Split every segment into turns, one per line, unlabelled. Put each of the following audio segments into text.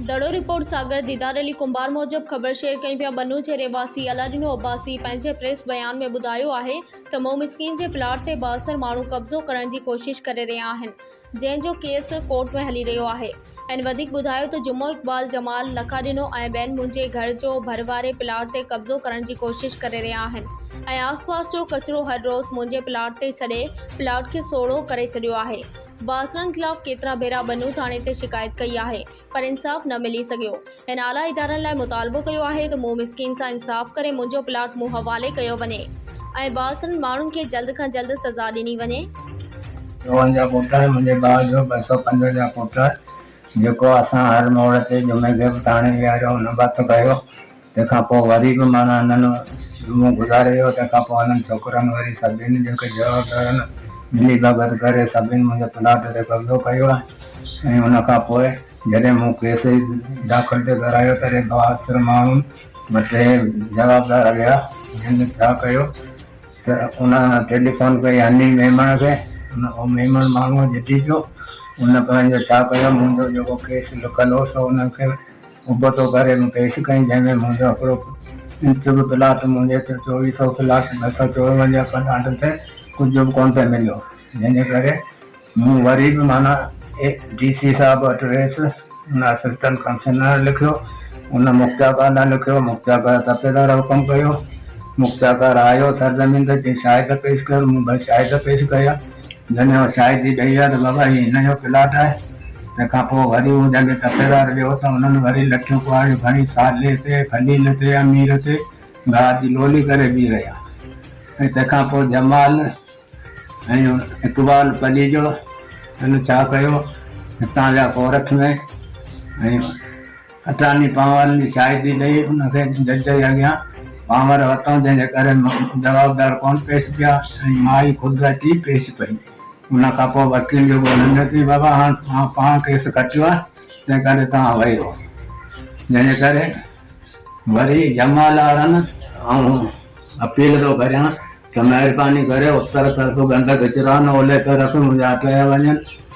Daro report सागर दीदार अली कुंभार मूजिब ख़बर share कई पिया। बनू जे रहवासी अलादीनो अब्बासी पंहिंजे प्रेस बयान में ॿुधायो आहे त मोमिस्किन जे प्लाट ते 62 माण्हू कब्ज़ो करण जी कोशिश करे रहिया आहिनि, जंहिंजो केस कोर्ट में हली रहियो आहे। ऐं वधीक ॿुधायो त जुमो इक़बाल जमाल लखाडिनो ऐं ॿियनि मुंहिंजे घर जो भर वारे प्लाट ते कब्ज़ो करण जी कोशिश करे रहिया आहिनि ऐं आसपास जो कचरो हर रोज़ मुंहिंजे प्लाट ते छॾे प्लाट खे सोढ़ो करे छॾियो आहे। बासरनि खिलाफ़ केतिरा भेरा बनू थाणे ते शिकायत कई आहे, पर इंसाफ़ न मिली सघियो। हिन आला इदारनि लाइ मुतालबो कयो आहे त मोमिस्किन सां इंसाफ़ करे मुंहिंजो प्लाट मूं हवाले कयो वञे ऐं बासरनि माण्हुनि खे जल्द खां जल्द सज़ा ॾिनी वञे।
मुंहिंजे भाउ जो 250 जा पुट जेको असां हर मोड़ ते जुमे खे बि थाणे विहारियो, हुन बात कयो। तंहिंखां पोइ वरी बि माना हिननि जुमो गुज़ारे वियो। तंहिंखां पोइ हिननि छोकिरनि वरी सभिनी जेके जवाबदार आहिनि मिली भगत करे सभिनी मुंहिंजे प्लाट ते कब्ज़ो कयो आहे। ऐं हुन खां पोइ जॾहिं मूं केस दाख़िल ते करायो त 62 माण्हू ॿ टे जवाबदार हुआ, जिन छा कयो त उन टेलीफोन कई हनी मेमण खे। उहो मेमण माण्हूअ जिटी पियो। उन पंहिंजो छा कयो, मुंहिंजो जेको केस लिखल हो सो उनखे उबतो करे पेश कई, जंहिंमें मुंहिंजो हिकिड़ो इंच बि प्लाट मुंहिंजे 2400 प्लाट 254 प्लाट ते कुझु बि कोन पियो मिलियो। जंहिंजे करे मूं वरी बि माना DC साहब वटि वियुसि। उन असिस्टेंट कमिश्नर लिखियो, उन मुख्ताकार लिखियो, मुख्ताकार तपेदार हुकुम कयो। मुख्ताकार आयो सरज़मीन ते चई शाहिद पेश कयो। मूं बसि शाहिद पेश कया। जॾहिं शाहिदी ॾेई विया त बाबा हीउ हिन जो प्लाट आहे। तंहिंखां पोइ वरी उहो जॾहिं तपेदार वियो त उन्हनि वरी लठियूं कुआरियूं खणी साले ते खलील ते अमीर ते गाह जी लोली करे बीह रहिया। ऐं तंहिंखां पोइ जमाल ऐं इक़बाल पली जो हिन छा कयो, हितां जा कोरठ में ऐं अटानी पांवरनि जी शाहिदी ॾेई उनखे जज जे अॻियां पांवर वरितऊं, जंहिंजे करे जवाबदार कोन पेश पिया ऐं माई ख़ुदि अची पेश पई। उन खां पोइ वकील जो हुननि चई बाबा हाणे पाण केस खटियो आहे, तंहिं करे तव्हां वियो। जंहिंजे करे वरी जमाल वारनि अपील थो करियां त महिरबानी करे उत्तर तरफ़ गंद किचरा न ओलह तरफ़ मुंहिंजा हटाया वञनि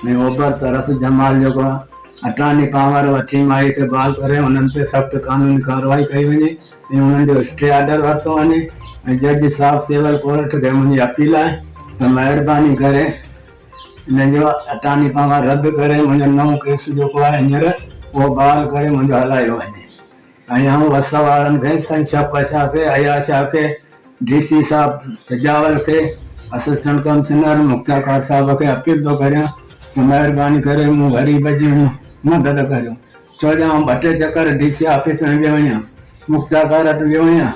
ऐं ओभर तरफ़ जमाल जेको आहे अटानी पावर वठी माई खे बहाल करे उन्हनि ते सख़्तु कानूनी कार्रवाई कई वञे ऐं उन्हनि जो स्टे ऑर्डर वरितो वञे। ऐं जज साहब सिविल कोर्ट खे मुंहिंजी अपील आहे त महिरबानी करे हिन जो अटानी पावर रद्द करे मुंहिंजो नओं केस जेको आहे हींअर उहो बहाल करे मुंहिंजो हलायो वञे। ऐं आउं वस वारनि खे संशप शाह खे अयाशा खे DC साहब सजावल खे असिस्टेंट कमिश्नर मुख्ताकार साहब खे अपील थो करियां त महिरबानी करे मूं ग़रीब जी मदद करियो। छो जो आउं 2 टे चकर DC ऑफिस में वियो आहियां, मुख्ताकार वटि वियो आहियां,